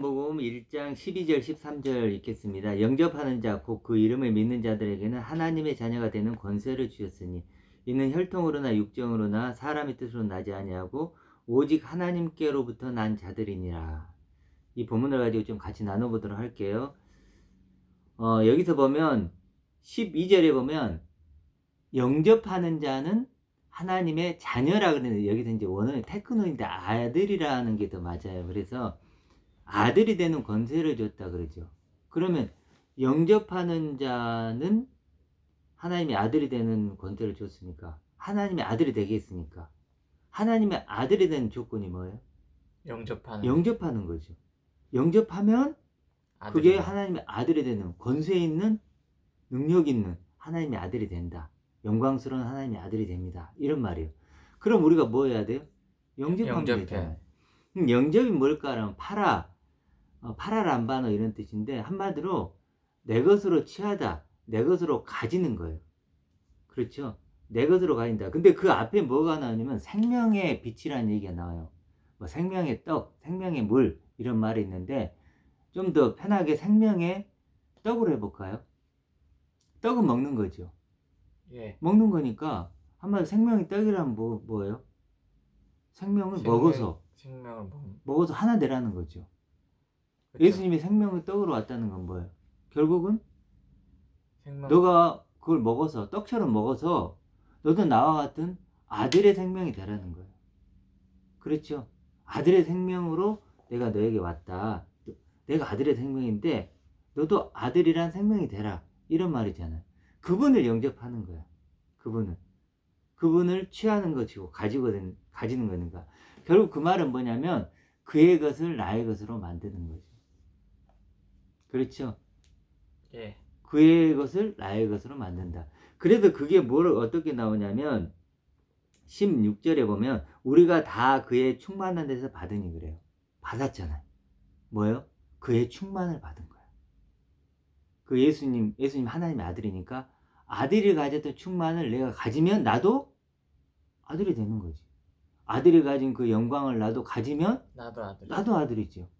복음 1장 12절 13절 읽겠습니다. 영접하는 자 곧 그 이름을 믿는 자들에게는 하나님의 자녀가 되는 권세를 주셨으니 이는 혈통으로나 육정으로나 사람의 뜻으로 나지 아니하고 오직 하나님께로부터 난 자들이니라. 이 본문을 가지고 좀 같이 나눠보도록 할게요. 여기서 보면 12절에 보면 영접하는 자는 하나님의 자녀라 그러는데 여기서 이제 원어는 테크노인데 아들이라는 게 더 맞아요. 그래서 아들이 되는 권세를 줬다 그러죠. 그러면 영접하는 자는 하나님의 아들이 되는 권세를 줬으니까 하나님의 아들이 되겠으니까 하나님의 아들이 되는 조건이 뭐예요? 영접하는 거죠. 영접하면 그게 하나님의 아들이 되는 권세 있는 능력 있는 하나님의 아들이 된다. 영광스러운 하나님의 아들이 됩니다. 이런 말이에요. 그럼 우리가 뭐 해야 돼요? 영접하면 되잖아요. 영접이 뭘까라면 파라람바노 이런 뜻인데 한마디로 내 것으로 취하다, 내 것으로 가지는 거예요. 그렇죠? 내 것으로 가진다. 근데 그 앞에 뭐가 나오냐면 생명의 빛이라는 얘기가 나와요. 뭐 생명의 떡, 생명의 물 이런 말이 있는데 좀 더 편하게 생명의 떡으로 해볼까요? 떡은 먹는 거죠. 예. 먹는 거니까 한마디로 생명의 떡이라면 뭐예요? 생명을 먹어서 하나 되라는 거죠. 그쵸? 예수님이 생명의 떡으로 왔다는 건 뭐예요? 결국은 너가 그걸 먹어서 떡처럼 먹어서 너도 나와 같은 아들의 생명이 되라는 거예요. 그렇죠? 아들의 생명으로 내가 너에게 왔다. 내가 아들의 생명인데 너도 아들이란 생명이 되라. 이런 말이잖아요. 그분을 영접하는 거야. 그분을 취하는 것이고 가지는 거니까. 결국 그 말은 뭐냐면 그의 것을 나의 것으로 만드는 거죠. 그렇죠? 예. 그의 것을 나의 것으로 만든다. 그래서 그게 어떻게 나오냐면 16절에 보면 우리가 다 그의 충만한 데서 받으니 그래요. 받았잖아요. 뭐예요? 그의 충만을 받은 거야. 그 예수님 하나님의 아들이니까 아들이 가졌던 충만을 내가 가지면 나도 아들이 되는 거지. 아들이 가진 그 영광을 나도 가지면 나도 아들이죠.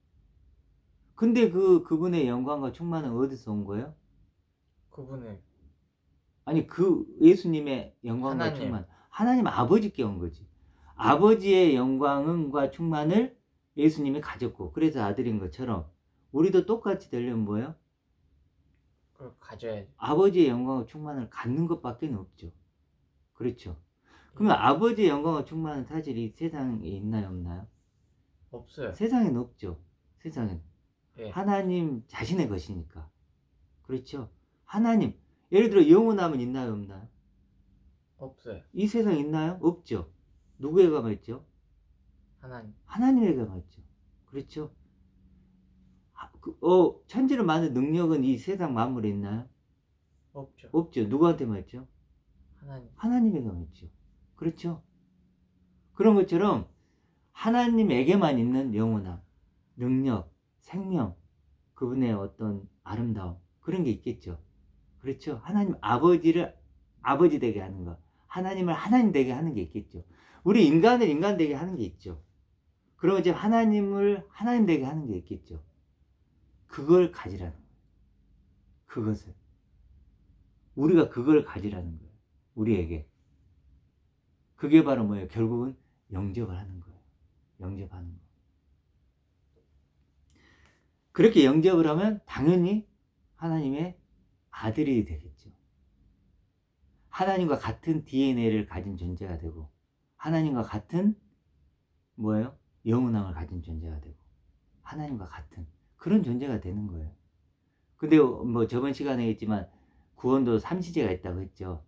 근데 그분의 영광과 충만은 어디서 온 거예요? 아니 그 예수님의 영광과 충만 하나님 아버지께 온 거지. 아버지의 영광과 충만을 예수님이 가졌고 그래서 아들인 것처럼 우리도 똑같이 되려면 뭐예요? 그걸 가져야지. 아버지의 영광과 충만을 갖는 것밖에 없죠. 그렇죠. 그러면 아버지의 영광과 충만은 사실 이 세상에 있나요 없나요? 없어요. 세상에는 없죠. 세상에는. 예. 하나님 자신의 것이니까. 그렇죠. 하나님 예를 들어 영원함은 있나요 없나요? 없어요. 이 세상에 있나요? 없죠. 누구에게만 있죠? 하나님에게만 있죠. 그렇죠. 천지를 만든 능력은 이 세상 만물에 있나요? 없죠. 누구한테만 있죠? 하나님에게만 있죠. 그렇죠. 그런 것처럼 하나님에게만 있는 영원함, 능력, 생명, 그분의 어떤 아름다움 그런 게 있겠죠. 그렇죠. 하나님 아버지를 아버지 되게 하는 것, 하나님을 하나님 되게 하는 게 있겠죠. 우리 인간을 인간 되게 하는 게 있죠. 그러면 이제 하나님을 하나님 되게 하는 게 있겠죠. 그걸 가지라는 거예요. 그것을 우리가 그걸 가지라는 거예요. 우리에게 그게 바로 뭐예요? 결국은 영접을 하는 거예요. 영접하는 거. 그렇게 영접을 하면 당연히 하나님의 아들이 되겠죠. 하나님과 같은 DNA를 가진 존재가 되고 하나님과 같은 뭐예요? 영원함을 가진 존재가 되고 하나님과 같은 그런 존재가 되는 거예요. 근데 뭐 저번 시간에 했지만 구원도 삼시제가 있다고 했죠.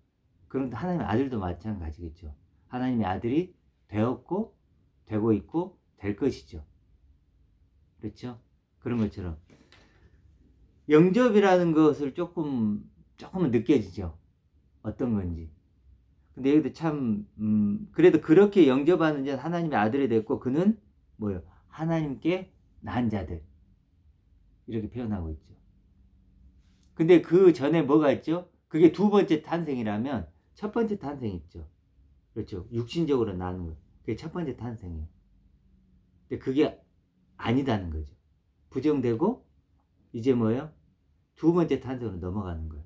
그럼 하나님의 아들도 마찬가지겠죠. 하나님의 아들이 되었고 되고 있고 될 것이죠. 그렇죠? 그런 것처럼 영접이라는 것을 조금은 느껴지죠. 어떤 건지. 근데 여기도 참 그래도 그렇게 영접하는 자는 하나님의 아들이 됐고 그는 뭐예요? 하나님께 난 자들 이렇게 표현하고 있죠. 근데 그 전에 뭐가 있죠? 그게 두 번째 탄생이라면 첫 번째 탄생이 있죠. 그렇죠. 육신적으로 나는 거. 그게 첫 번째 탄생이에요. 근데 그게 아니다는 거죠. 부정되고 이제 뭐예요? 두 번째 탄생으로 넘어가는 거예요.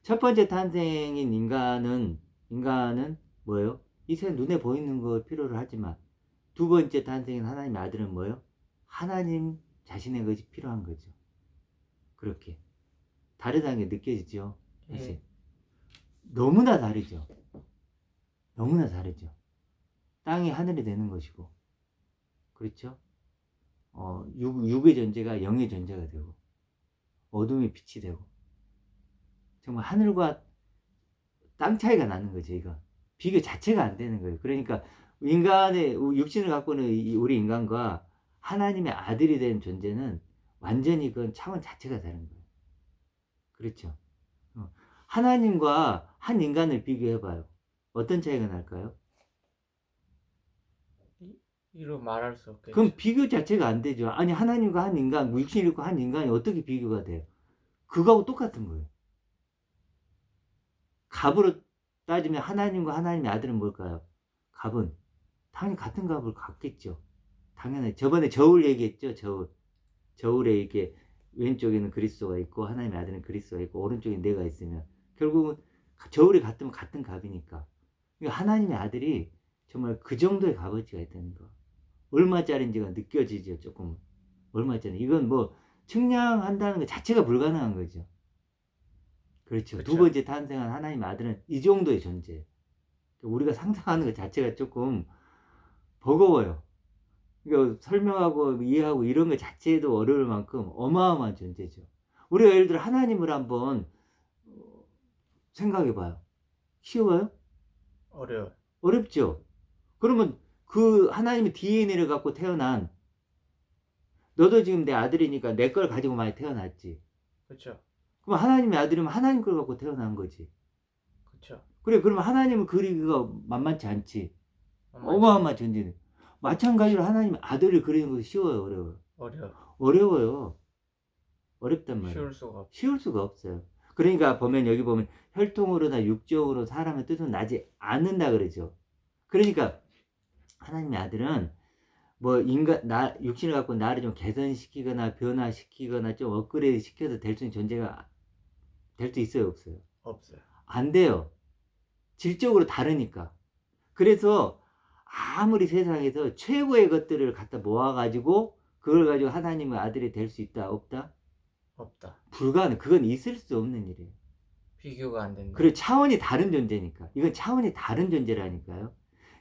첫 번째 탄생인 인간은 뭐예요? 이 세상 눈에 보이는 걸 필요로 하지만 두 번째 탄생인 하나님의 아들은 뭐예요? 하나님 자신의 것이 필요한 거죠. 그렇게 다르다는 게 느껴지죠. 사실 예. 너무나 다르죠. 너무나 다르죠. 땅이 하늘이 되는 것이고, 그렇죠? 육의 존재가 영의 존재가 되고, 어둠이 빛이 되고, 정말 하늘과 땅 차이가 나는 거죠. 이거 비교 자체가 안 되는 거예요. 그러니까 인간의 육신을 갖고 있는 우리 인간과 하나님의 아들이 된 존재는 완전히 그건 차원 자체가 다른 거예요. 그렇죠? 하나님과 한 인간을 비교해봐요. 어떤 차이가 날까요? 이로 말할 수 없겠죠. 그럼 비교 자체가 안 되죠. 아니 하나님과 한 인간, 육신을 입고 한 인간이 어떻게 비교가 돼요? 그거하고 똑같은 거예요. 값으로 따지면 하나님과 하나님의 아들은 뭘까요? 값은 당연히 같은 값을 갖겠죠. 당연히 저번에 저울 얘기했죠. 저울에 이렇게 왼쪽에는 그리스도가 있고 하나님의 아들은 그리스도가 있고 오른쪽에 내가 있으면 결국은 저울이 같으면 같은 값이니까. 그러니까 하나님의 아들이 정말 그 정도의 값어치가 있다는 거. 얼마짜리인지가 느껴지죠. 조금 얼마짜리. 이건 뭐 측량한다는 것 자체가 불가능한 거죠. 그렇죠. 두 그쵸. 번째 탄생한 하나님의 아들은 이 정도의 존재. 우리가 상상하는 것 자체가 조금 버거워요. 그러니까 설명하고 이해하고 이런 것 자체도 어려울 만큼 어마어마한 존재죠. 우리가 예를 들어 하나님을 한번 생각해 봐요. 쉬워요? 어려워. 어렵죠. 그러면 그 하나님의 DNA를 갖고 태어난 너도 지금 내 아들이니까 내 걸 가지고 많이 태어났지. 그쵸. 그럼 하나님의 아들이면 하나님 걸 갖고 태어난 거지. 그쵸. 그래, 그러면 하나님을 그리기가 만만치 않지. 만만치 어마어마한 존재는. 마찬가지로 하나님의 아들을 그리는 것이 쉬워요, 어려워요? 어려워. 어려워요. 어렵단 말이에요. 쉬울 수가 없어. 쉬울 수가 없어요. 그러니까 보면 여기 보면 혈통으로나 육적으로 사람의 뜻은 나지 않는다 그러죠. 그러니까 하나님의 아들은 뭐 육신을 갖고 나를 좀 개선시키거나 변화시키거나 좀 업그레이드 시켜서 될 수 있는 존재가 될 수 있어요, 없어요? 없어요. 안 돼요. 질적으로 다르니까. 그래서 아무리 세상에서 최고의 것들을 갖다 모아가지고 그걸 가지고 하나님의 아들이 될 수 있다, 없다? 없다. 불가능. 그건 있을 수 없는 일이에요. 비교가 안 된다. 그리고 차원이 다른 존재니까. 이건 차원이 다른 존재라니까요.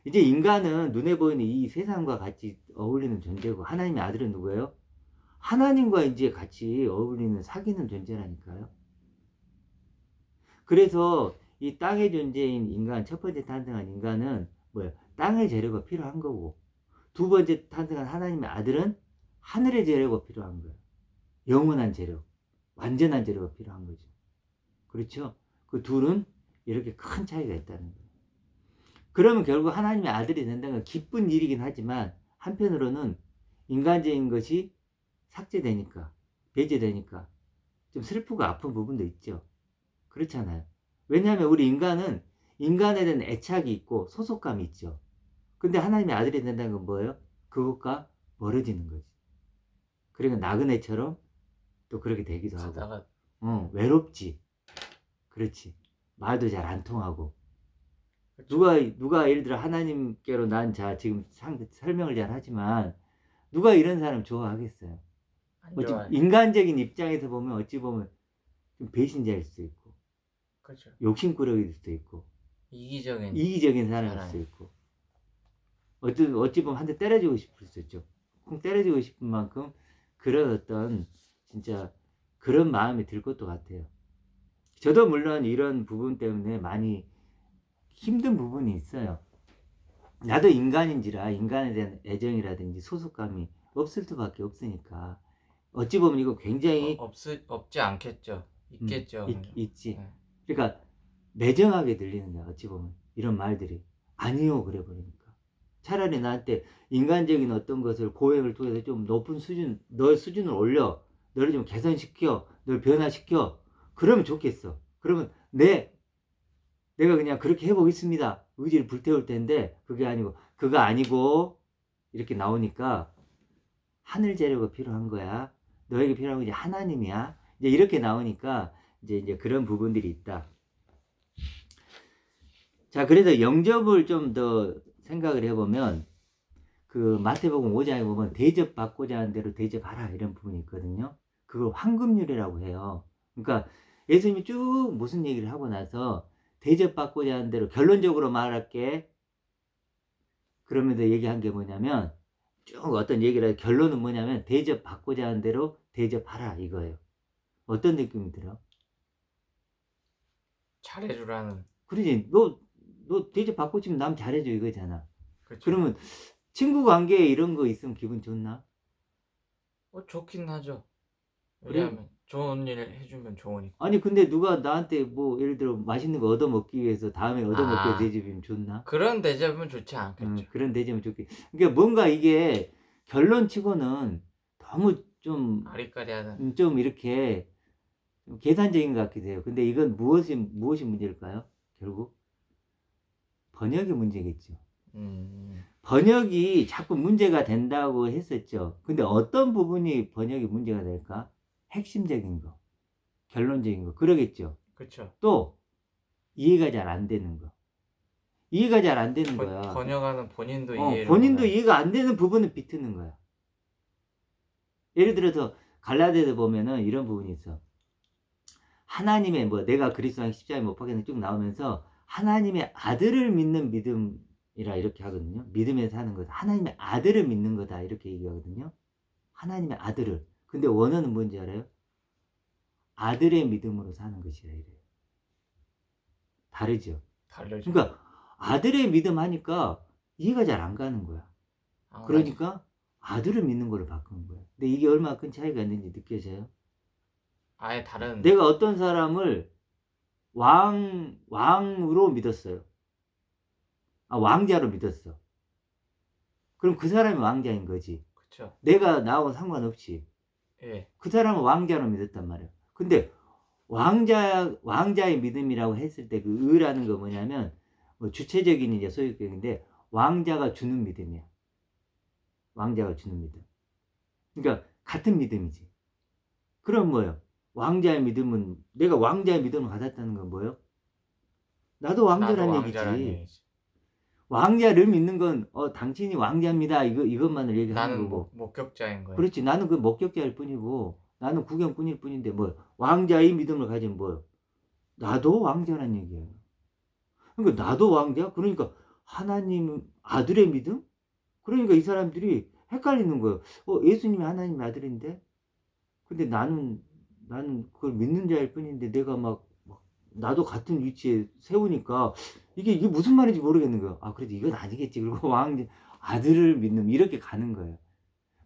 이제 인간은 눈에 보이는 이 세상과 같이 어울리는 존재고 하나님의 아들은 누구예요? 하나님과 이제 같이 어울리는 사귀는 존재라니까요. 그래서 이 땅의 존재인 인간, 첫 번째 탄생한 인간은 뭐예요? 땅의 재료가 필요한 거고 두 번째 탄생한 하나님의 아들은 하늘의 재료가 필요한 거예요. 영원한 재료, 완전한 재료가 필요한 거죠. 그렇죠? 그 둘은 이렇게 큰 차이가 있다는 거예요. 그러면 결국 하나님의 아들이 된다는 건 기쁜 일이긴 하지만 한편으로는 인간적인 것이 삭제되니까, 배제되니까 좀 슬프고 아픈 부분도 있죠. 그렇잖아요. 왜냐하면 우리 인간은 인간에 대한 애착이 있고 소속감이 있죠. 근데 하나님의 아들이 된다는 건 뭐예요? 그것과 멀어지는 거지. 그러니까 나그네처럼 또 그렇게 되기도 하고. 가다가 외롭지. 그렇지. 말도 잘 안 통하고. 그쵸. 누가 예를 들어 하나님께로 난 자 지금 설명을 잘 하지만 누가 이런 사람 좋아하겠어요? 안 어찌 좋아해. 인간적인 입장에서 보면 어찌 보면 좀 배신자일 수도 있고 그쵸. 욕심꾸러기일 수도 있고 이기적인 사람일 사람. 수도 있고 어찌 보면 한 대 때려주고 싶을 수도 있죠. 콩 때려주고 싶은 만큼 그런 어떤 진짜 그런 마음이 들 것도 같아요. 저도 물론 이런 부분 때문에 많이 힘든 부분이 있어요. 나도 인간인지라 인간에 대한 애정이라든지 소속감이 없을 수밖에 없으니까 어찌 보면 이거 굉장히 없지 않겠죠. 있겠죠. 있지. 네. 그러니까 매정하게 들리는 거야. 어찌 보면 이런 말들이 아니요 그래 버리니까 차라리 나한테 인간적인 어떤 것을 고행을 통해서 좀 높은 수준 너의 수준을 올려 너를 좀 개선시켜 너를 변화시켜 그러면 좋겠어. 그러면 내가 그냥 그렇게 해보겠습니다. 의지를 불태울 텐데 그게 아니고 그거 아니고 이렇게 나오니까 하늘 재료가 필요한 거야. 너에게 필요한 건 이제 하나님이야. 이제 이렇게 나오니까 이제 그런 부분들이 있다. 자, 그래서 영접을 좀 더 생각을 해보면 그 마태복음 5장에 보면 대접받고자 하는 대로 대접하라 이런 부분이 있거든요. 그걸 황금률이라고 해요. 그러니까 예수님이 쭉 무슨 얘기를 하고 나서 대접받고자 하는 대로 결론적으로 말할게. 그러면서 얘기한 게 뭐냐면 쭉 어떤 얘기를 해요. 결론은 뭐냐면 대접받고자 하는 대로 대접하라 이거예요. 어떤 느낌이 들어? 잘해주라는. 그러지. 너 대접받고 싶으면 남 잘해줘 이거잖아. 그쵸. 그러면 친구 관계에 이런 거 있으면 기분 좋나? 좋긴 하죠. 그래? 왜냐하면 좋은 일 해주면 좋으니까. 아니 근데 누가 나한테 뭐 예를 들어 맛있는 거 얻어먹기 위해서 다음에 얻어먹게 아, 대접이면 좋나? 그런 대접은 좋지 않겠죠. 그런 대접은 좋겠. 그러니까 뭔가 이게 결론치고는 너무 아리까리하는. 좀 이렇게 좀 계산적인 것 같기도 해요. 근데 이건 무엇이 문제일까요? 결국 번역의 문제겠죠. 번역이 자꾸 문제가 된다고 했었죠. 근데 어떤 부분이 번역이 문제가 될까? 핵심적인 거, 결론적인 거, 그러겠죠. 그쵸. 또 이해가 잘 안 되는 거. 이해가 잘 안 되는 거야. 번역하는 본인도 이해를 본인도 못하는. 이해가 안 되는 부분은 비트는 거야. 예를 들어서 갈라디아서 보면은 이런 부분이 있어. 하나님의 뭐 내가 그리스도 안 십자가에 못 박혀서 쭉 나오면서 하나님의 아들을 믿는 믿음이라 이렇게 하거든요. 믿음에서 하는 거다. 하나님의 아들을 믿는 거다 이렇게 얘기하거든요. 하나님의 아들을. 근데 원어는 뭔지 알아요? 아들의 믿음으로 사는 것이라 이래요. 다르죠. 다르죠. 그러니까 아들의 믿음 하니까 이해가 잘 안 가는 거야. 그러니까 아들을 믿는 걸로 바꾸는 거야. 근데 이게 얼마나 큰 차이가 있는지 느껴져요? 아예 다른. 내가 어떤 사람을 왕으로 믿었어요. 왕자로 믿었어. 그럼 그 사람이 왕자인 거지. 그쵸. 내가 나하고 상관없이. 예. 그 사람은 왕자로 믿었단 말이야. 근데 왕자의 믿음이라고 했을 때 그 의라는 거 뭐냐면 뭐 주체적인 이제 소유격인데 왕자가 주는 믿음이야. 왕자가 주는 믿음. 그러니까 같은 믿음이지. 그럼 뭐예요? 왕자의 믿음은 내가 왕자의 믿음을 받았다는 건 뭐예요? 나도 왕자란 얘기지. 왕자를 믿는 건 당신이 왕자입니다. 이것만을 얘기하는 나는 거고. 목격자인 거예요. 그렇지. 나는 그 목격자일 뿐이고 나는 구경꾼일 뿐인데 뭐 왕자의 믿음을 가진 뭐예요? 나도 왕자란 얘기예요. 그러니까 나도 왕자? 그러니까 하나님 아들의 믿음? 그러니까 이 사람들이 헷갈리는 거예요. 예수님이 하나님의 아들인데 근데 나는 그걸 믿는 자일 뿐인데 내가 막 나도 같은 위치에 세우니까 이게 무슨 말인지 모르겠는 거예요. 그래도 이건 아니겠지. 그리고 왕 아들을 믿는 이렇게 가는 거예요.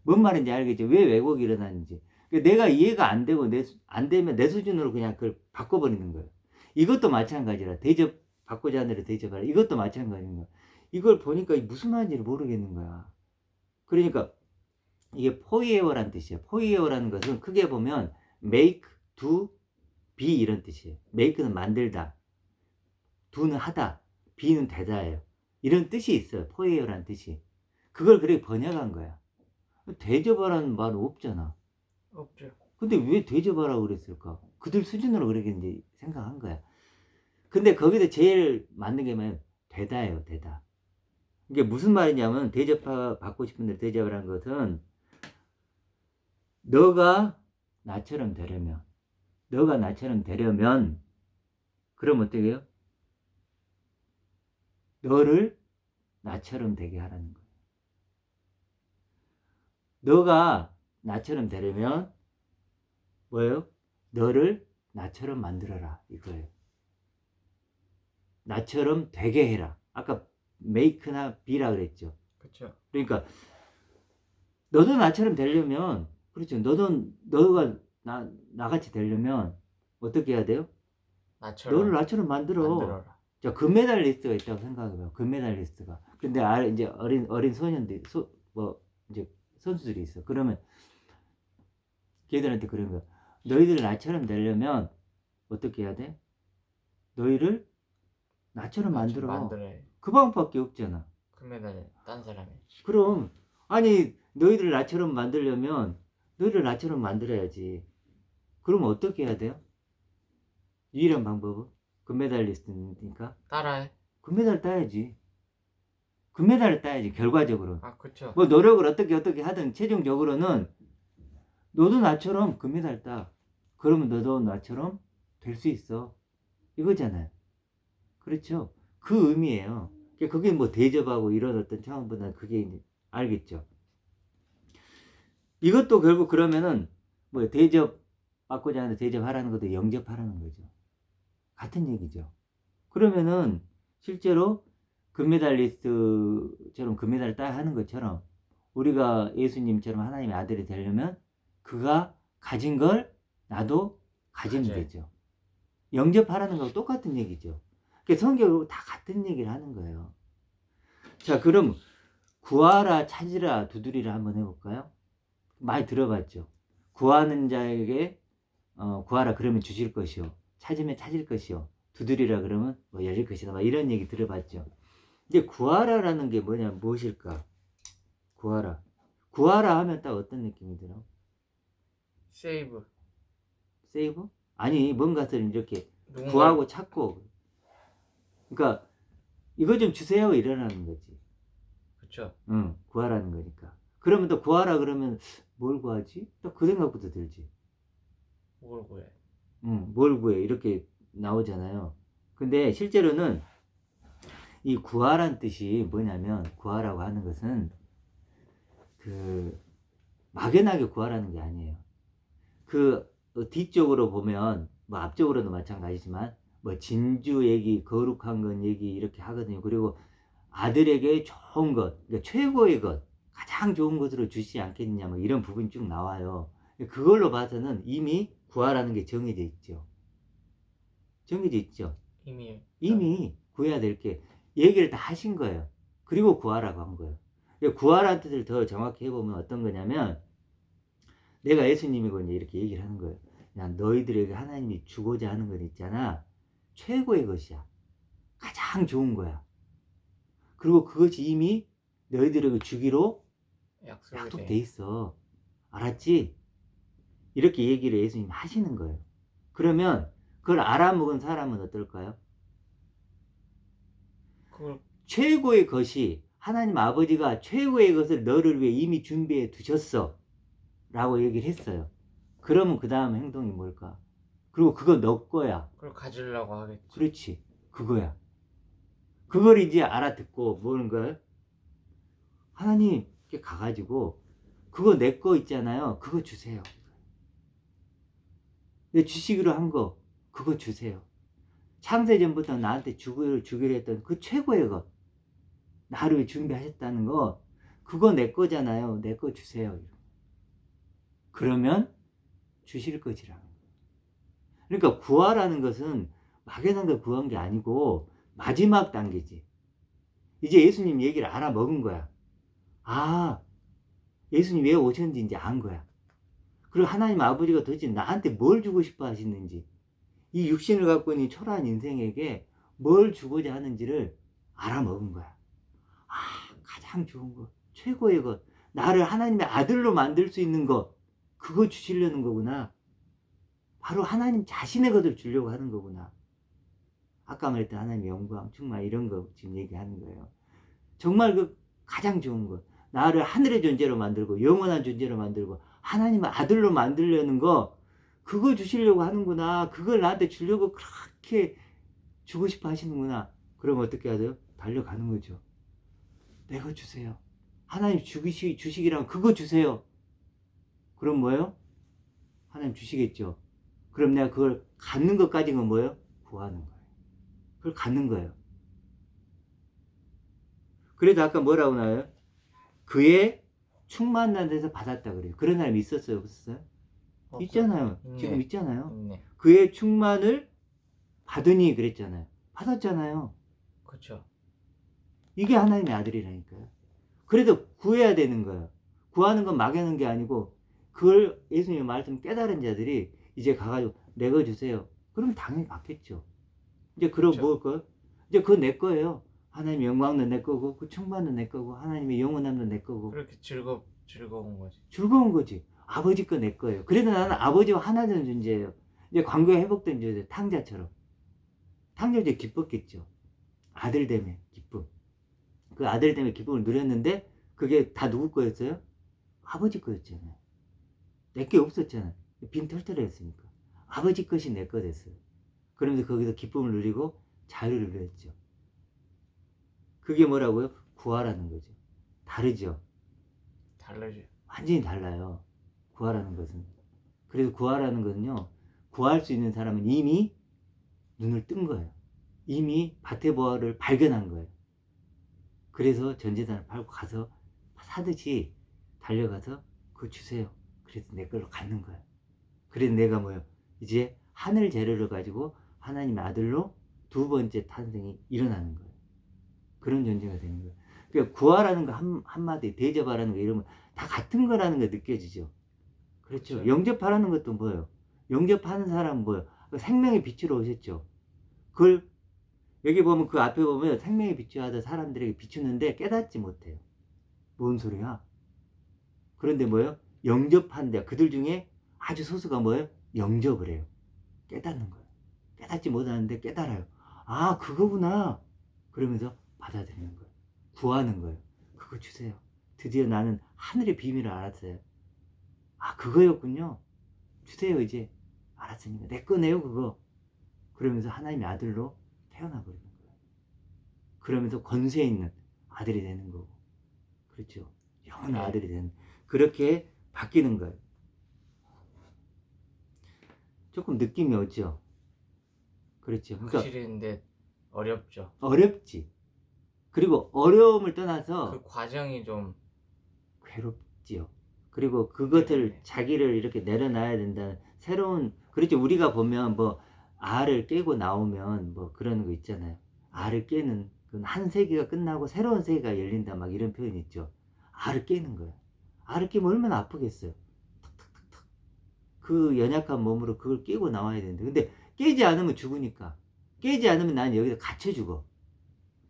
뭔 말인지 알겠죠? 왜 왜곡이 일어나는지. 그러니까 내가 이해가 안 되고 안 되면 내 수준으로 그냥 그걸 바꿔버리는 거예요. 이것도 마찬가지라. 대접 받고자 하는 대로 대접하라. 이것도 마찬가지인 거야. 이걸 보니까 무슨 말인지 모르겠는 거야. 그러니까 이게 포이에어라는 뜻이에요. 포이에어라는 것은 크게 보면 make, do, be 이런 뜻이에요. make는 만들다, do는 하다, be는 되다예요. 이런 뜻이 있어요. 포이에어라는 뜻이. 그걸 그렇게 번역한 거야. 대접하라는 말은 없잖아. 없죠. 근데 왜 대접하라고 그랬을까? 그들 수준으로 그렇게 이제 생각한 거야. 근데 거기서 제일 맞는 게 뭐냐면 되다예요. 되다. 이게 무슨 말이냐면 받고 싶은 데 대접하라는 것은 너가 나처럼 되려면 그럼 어떻게 해요? 너를 나처럼 되게 하라는 거예요. 너가 나처럼 되려면 뭐예요? 너를 나처럼 만들어라 이거예요. 나처럼 되게 해라. 아까 make나 be라 그랬죠. 그렇죠. 그러니까 너도 나처럼 되려면 그렇죠. 너가 나같이 되려면 어떻게 해야 돼요? 너를 나처럼 만들어라. 자, 금메달리스트가 있다고 생각해봐요. 금메달리스트가. 근데 이제 어린 소년들, 이제 선수들이 있어. 그러면 걔들한테 그런 거야. 너희들 나처럼 되려면 어떻게 해야 돼? 너희를 나처럼 만들어. 그 방법밖에 없잖아. 금메달 딴 사람이. 그럼 아니 너희들 나처럼 만들려면 너희들 나처럼 만들어야지. 그러면 어떻게 해야 돼요? 유일한 방법은 금메달리스트니까 따라해. 금메달 따야지. 금메달을 따야지 결과적으로. 아, 그쵸. 뭐 노력을 어떻게 하든 최종적으로는 너도 나처럼 금메달 따. 그러면 너도 나처럼 될 수 있어. 이거잖아요. 그렇죠? 그 의미예요. 그게 뭐 대접하고 이런 어떤 차원보다는 그게 이제 알겠죠? 이것도 결국 그러면은 뭐 대접 받고자 하는 대접하라는 것도 영접하라는 거죠. 같은 얘기죠. 그러면은 실제로 금메달리스트처럼 금메달을 따야 하는 것처럼 우리가 예수님처럼 하나님의 아들이 되려면 그가 가진 걸 나도 가지면 맞아요. 되죠. 영접하라는 거하고 똑같은 얘기죠. 성경으로 다 같은 얘기를 하는 거예요. 자, 그럼 구하라, 찾으라, 두드리라 한번 해볼까요? 많이 들어봤죠. 구하는 자에게 구하라 그러면 주실 것이요, 찾으면 찾을 것이요, 두드리라 그러면 뭐 열릴 것이다, 막 이런 얘기 들어봤죠. 이제 구하라라는 게 뭐냐, 무엇일까? 구하라. 구하라 하면 딱 어떤 느낌이 들어? 세이브. 세이브? 아니, 뭔가를 이렇게 누군가. 구하고 찾고, 그러니까 이거 좀 주세요 이러라는 거지. 그쵸. 응, 구하라는 거니까. 그러면 또 구하라 그러면 뭘 구하지? 또 그 생각부터 들지. 뭘 구해? 응, 뭘 구해? 이렇게 나오잖아요. 근데 실제로는 이 구하란 뜻이 뭐냐면, 구하라고 하는 것은 그 막연하게 구하라는 게 아니에요. 그 뒤쪽으로 보면 뭐 앞쪽으로도 마찬가지지만 뭐 진주 얘기, 거룩한 것 얘기 이렇게 하거든요. 그리고 아들에게 좋은 것, 그러니까 최고의 것, 가장 좋은 것으로 주시지 않겠느냐, 뭐 이런 부분이 쭉 나와요. 그걸로 봐서는 이미 구하라는 게 정해져 있죠. 정해져 있죠. 이미 구해야 될 게 얘기를 다 하신 거예요. 그리고 구하라고 한 거예요. 구하라는 뜻을 더 정확히 해보면 어떤 거냐면, 내가 예수님이고 이제 이렇게 얘기를 하는 거예요. 야, 너희들에게 하나님이 주고자 하는 것 있잖아. 최고의 것이야. 가장 좋은 거야. 그리고 그것이 이미 너희들에게 주기로 약속돼 있어. 알았지? 이렇게 얘기를 예수님이 하시는 거예요. 그러면 그걸 알아먹은 사람은 어떨까요? 최고의 것이, 하나님 아버지가 최고의 것을 너를 위해 이미 준비해 두셨어 라고 얘기를 했어요. 그러면 그 다음 행동이 뭘까? 그리고 그거 너 거야. 그걸 가지려고 하겠지. 그렇지, 그거야. 그걸 이제 알아듣고 뭐는 거예요? 하나님께 가가지고 그거 내 거 있잖아요, 그거 주세요. 내 주시기로 한 거 그거 주세요. 창세전부터 나한테 주기로 했던 그 최고의 것, 나를 준비하셨다는 거, 그거 내 거잖아요. 내 거 주세요. 그러면 주실 것이라는 거예요. 그러니까 구하라는 것은 막연한 걸 구한 게 아니고 마지막 단계지. 이제 예수님 얘기를 알아먹은 거야. 아, 예수님 왜 오셨는지 이제 안 거야. 그리고 하나님 아버지가 도대체 나한테 뭘 주고 싶어 하시는지, 이 육신을 갖고 있는 초라한 인생에게 뭘 주고자 하는지를 알아먹은 거야. 아, 가장 좋은 것, 최고의 것, 나를 하나님의 아들로 만들 수 있는 것, 그거 주시려는 거구나. 바로 하나님 자신의 것을 주려고 하는 거구나. 아까 말했던 하나님의 영광, 충만, 이런 거 지금 얘기하는 거예요. 정말 그 가장 좋은 것, 나를 하늘의 존재로 만들고 영원한 존재로 만들고 하나님의 아들로 만들려는 거, 그거 주시려고 하는구나. 그걸 나한테 주려고 그렇게 주고 싶어 하시는구나. 그럼 어떻게 하세요? 달려가는 거죠. 내가 주세요. 하나님 주시기랑 그거 주세요. 그럼 뭐예요? 하나님 주시겠죠. 그럼 내가 그걸 갖는 것까지는 뭐예요? 구하는 거예요. 그걸 갖는 거예요. 그래도 아까 뭐라고 나와요? 그의 충만한 데서 받았다 그래요. 그런 사람이 있었어요? 없었어요? 있잖아요. 있네. 지금 있잖아요. 있네. 그의 충만을 받으니 그랬잖아요. 받았잖아요. 그쵸. 이게 하나님의 아들이라니까요. 그래도 구해야 되는 거예요. 구하는 건 막연한 게 아니고, 그걸 예수님의 말씀 깨달은 자들이 이제 가가지고 내거 주세요. 그러면 당연히 받겠죠. 이제 그럼 뭘 거예요? 이제 그거 내 거예요. 하나님의 영광도 내 거고, 그 충만도 내 거고, 하나님의 영원함도 내 거고. 그렇게 즐겁게 즐거운 거지. 즐거운 거지. 아버지 거 내 거예요. 그래도 나는 아버지와 하나 되는 존재예요. 이제 관계가 회복된 존재, 탕자처럼. 탕자 이제 기뻤겠죠. 아들 때문에 기쁨. 그 아들 때문에 기쁨을 누렸는데 그게 다 누구 거였어요? 아버지 거였잖아요. 내 게 없었잖아요. 빈털털했으니까. 아버지 것이 내 거 됐어요. 그러면서 거기서 기쁨을 누리고 자유를 누렸죠. 그게 뭐라고요? 구하라는 거죠. 다르죠. 다르지. 완전히 달라요. 구하라는 것은. 그래서 구하라는 것은요, 구할 수 있는 사람은 이미 눈을 뜬 거예요. 이미 밭의 보화를 발견한 거예요. 그래서 전재산을 팔고 가서 사듯이 달려가서 그거 주세요. 그래서 내 걸로 갖는 거예요. 그래서 내가 뭐요? 이제 하늘 재료를 가지고 하나님의 아들로 두 번째 탄생이 일어나는 거예요. 그런 존재가 되는 거예요. 그러니까 구하라는 거 한마디, 대접하라는 거 이러면 다 같은 거라는 게 느껴지죠. 그렇죠. 그렇죠. 영접하라는 것도 뭐예요? 영접하는 사람은 뭐예요? 생명의 빛으로 오셨죠. 그걸 여기 보면 그 앞에 보면 생명의 빛이 하다 사람들에게 비추는데 깨닫지 못해요. 뭔 소리야? 그런데 뭐예요? 영접한다. 그들 중에 아주 소수가 뭐예요? 영접을 해요. 깨닫는 거예요. 깨닫지 못하는데 깨달아요. 아, 그거구나. 그러면서 받아들이는 거예요. 구하는 거예요. 그거 주세요. 드디어 나는 하늘의 비밀을 알았어요. 아, 그거였군요. 주세요, 이제. 알았으니까. 내 거네요, 그거. 그러면서 하나님의 아들로 태어나 버리는 거예요. 그러면서 권세 있는 아들이 되는 거고. 그렇죠. 영원한 네. 아들이 되는. 그렇게 바뀌는 거예요. 조금 느낌이 오죠? 그렇죠. 그러니까 확실히 근데 어렵죠. 어렵지. 그리고 어려움을 떠나서 그 과정이 좀 괴롭지요. 그리고 그것을 네. 자기를 이렇게 내려놔야 된다는 새로운, 그렇죠. 우리가 보면 뭐 알을 깨고 나오면 뭐 그런 거 있잖아요. 알을 깨는 한 세기가 끝나고 새로운 세기가 열린다 막 이런 표현 있죠. 알을 깨는 거예요. 알을 깨면 얼마나 아프겠어요. 탁탁탁탁. 그 연약한 몸으로 그걸 깨고 나와야 되는데 근데 깨지 않으면 죽으니까. 깨지 않으면 난 여기서 갇혀 죽어.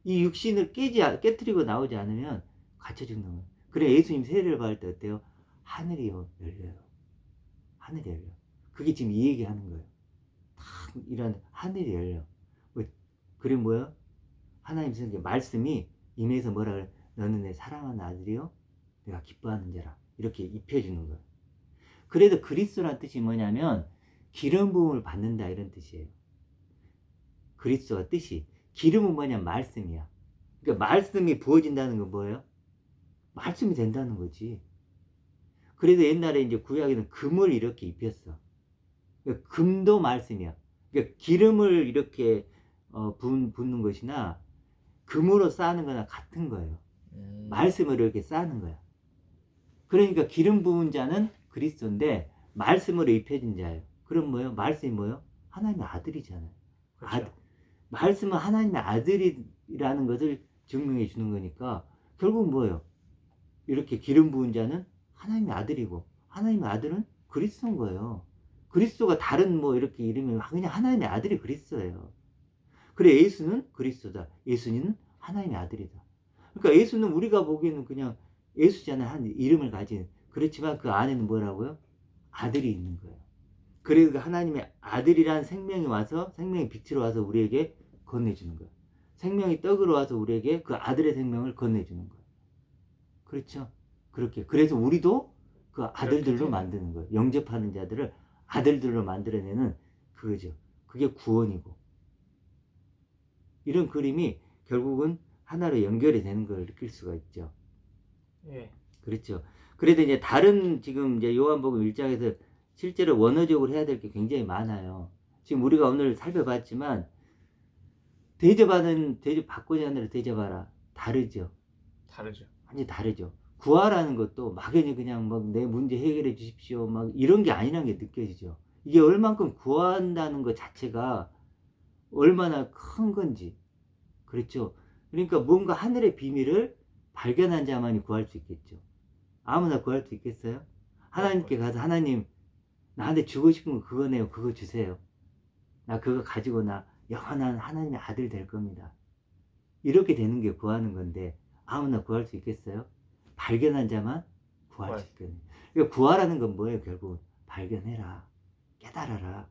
이 육신을 깨뜨리고 나오지 않으면 갇혀 죽는 거예요. 그래 예수님 세례를 받을 때 어때요? 하늘이 열려요. 하늘이 열려. 그게 지금 이 얘기하는 거예요. 탁 이런 하늘이 열려. 그래 뭐야? 하나님 선생 말씀이 임해서 뭐라 그래? 너는 내 사랑하는 아들이요, 내가 기뻐하는 자라. 이렇게 입혀주는 거예요. 그래도 그리스도란 뜻이 뭐냐면 기름 부음을 받는다 이런 뜻이에요. 그리스도가 뜻이 기름은 뭐냐? 말씀이야. 그러니까 말씀이 부어진다는 건 뭐예요? 말씀이 된다는 거지. 그래서 옛날에 이제 구약에는 금을 이렇게 입혔어. 그러니까 금도 말씀이야. 그러니까 기름을 이렇게 붓는 것이나 금으로 쌓는 거나 같은 거예요. 말씀으로 이렇게 쌓는 거야. 그러니까 기름 부은 자는 그리스도인데 말씀으로 입혀진 자예요. 그럼 뭐예요? 말씀이 뭐예요? 하나님의 아들이잖아요. 그렇죠. 말씀은 하나님의 아들이라는 것을 증명해 주는 거니까 결국 뭐예요? 이렇게 기름 부은 자는 하나님의 아들이고 하나님의 아들은 그리스도인 거예요. 그리스도가 다른 뭐 이렇게 이름이 그냥 하나님의 아들이 그리스도예요. 그래 예수는 그리스도다. 예수님은 하나님의 아들이다. 그러니까 예수는 우리가 보기에는 그냥 예수잖아요. 한 이름을 가진. 그렇지만 그 안에는 뭐라고요? 아들이 있는 거예요. 그래서 그 하나님의 아들이란 생명이 와서 생명의 빛으로 와서 우리에게 건네주는 거예요. 생명이 떡으로 와서 우리에게 그 아들의 생명을 건네주는 거예요. 그렇죠? 그렇게. 그래서 우리도 그 아들들로 만드는 거예요. 영접하는 자들을 아들들로 만들어내는 그거죠. 그게 구원이고. 이런 그림이 결국은 하나로 연결이 되는 걸 느낄 수가 있죠. 예. 그렇죠. 그래도 이제 다른 지금 이제 요한복음 1장에서 실제로 원어적으로 해야 될 게 굉장히 많아요. 지금 우리가 오늘 살펴봤지만 대접받고자 하는 대로 대접하라. 다르죠. 다르죠. 완전히 다르죠. 구하라는 것도 막연히 그냥 막 내 문제 해결해 주십시오. 막 이런 게 아니라는 게 느껴지죠. 이게 얼만큼 구한다는 것 자체가 얼마나 큰 건지. 그렇죠. 그러니까 뭔가 하늘의 비밀을 발견한 자만이 구할 수 있겠죠. 아무나 구할 수 있겠어요? 하나님께 가서 하나님 나한테 주고 싶은 거 그거네요. 그거 주세요. 나 그거 가지고 나 영원한 하나님의 아들 될 겁니다. 이렇게 되는 게 구하는 건데 아무나 구할 수 있겠어요? 발견한 자만 부활시켜내. 그러니까 구하라는 건 뭐예요? 결국 발견해라, 깨달아라,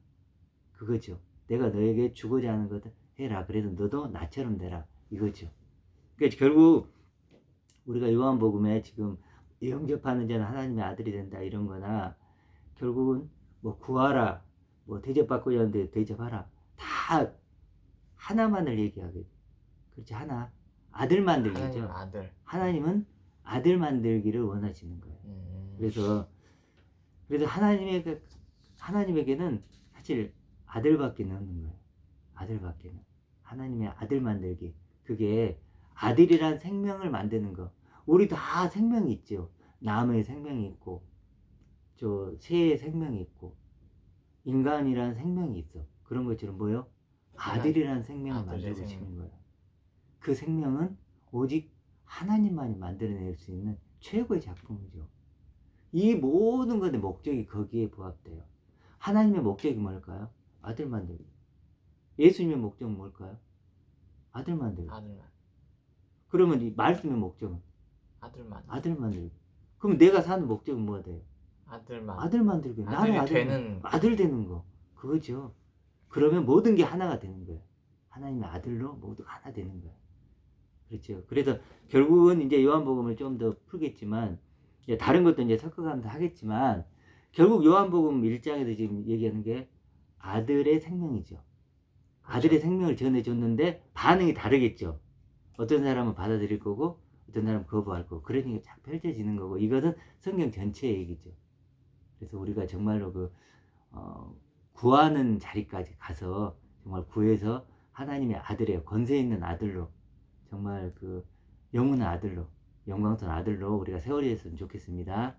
그거죠. 내가 너에게 주고자 하는 것을 해라. 그래서 너도 나처럼 되라, 이거죠. 그러니까 결국 우리가 요한복음에 지금 영접하는 자는 하나님의 아들이 된다 이런 거나, 결국은 뭐 구하라, 뭐 대접받고자 하는데 대접하라, 다 하나만을 얘기하게. 그렇지, 하나. 아들 만들기죠. 하나님 아들. 하나님은 아들 만들기를 원하시는 거예요. 그래서 하나님에게는 사실 아들밖에 없는 거예요. 아들밖에는. 하나님의 아들 만들기. 그게 아들이란 생명을 만드는 거. 우리 다 생명이 있죠. 나무의 생명이 있고, 저 새의 생명이 있고, 인간이란 생명이 있어. 그런 것처럼 뭐요? 아들이란 생명을 아들의 만들고 생명. 싶은 거예요. 그 생명은 오직 하나님만이 만들어낼 수 있는 최고의 작품이죠. 이 모든 것의 목적이 거기에 부합돼요. 하나님의 목적이 뭘까요? 아들 만들기. 예수님의 목적은 뭘까요? 아들 만들기. 아들만. 그러면 이 말씀의 목적은 아들만. 아들 만들기. 그럼 내가 사는 목적은 뭐가 돼요? 아들만. 아들 만들기. 나는 아들이 아들, 되는. 아들 되는 거. 그거죠. 그러면 모든 게 하나가 되는 거예요. 하나님의 아들로 모두 하나 되는 거예요. 그렇죠. 그래서 결국은 이제 요한복음을 좀 더 풀겠지만, 이제 다른 것도 이제 섞어가면서 하겠지만, 결국 요한복음 1장에서 지금 얘기하는 게 아들의 생명이죠. 아들의 생명을 전해줬는데 반응이 다르겠죠. 어떤 사람은 받아들일 거고, 어떤 사람은 거부할 거고, 그러니까 쫙 펼쳐지는 거고, 이것은 성경 전체의 얘기죠. 그래서 우리가 정말로 구하는 자리까지 가서 정말 구해서 하나님의 아들의 권세 있는 아들로, 정말 영원한 아들로, 영광스러운 아들로 우리가 세월이 됐으면 좋겠습니다.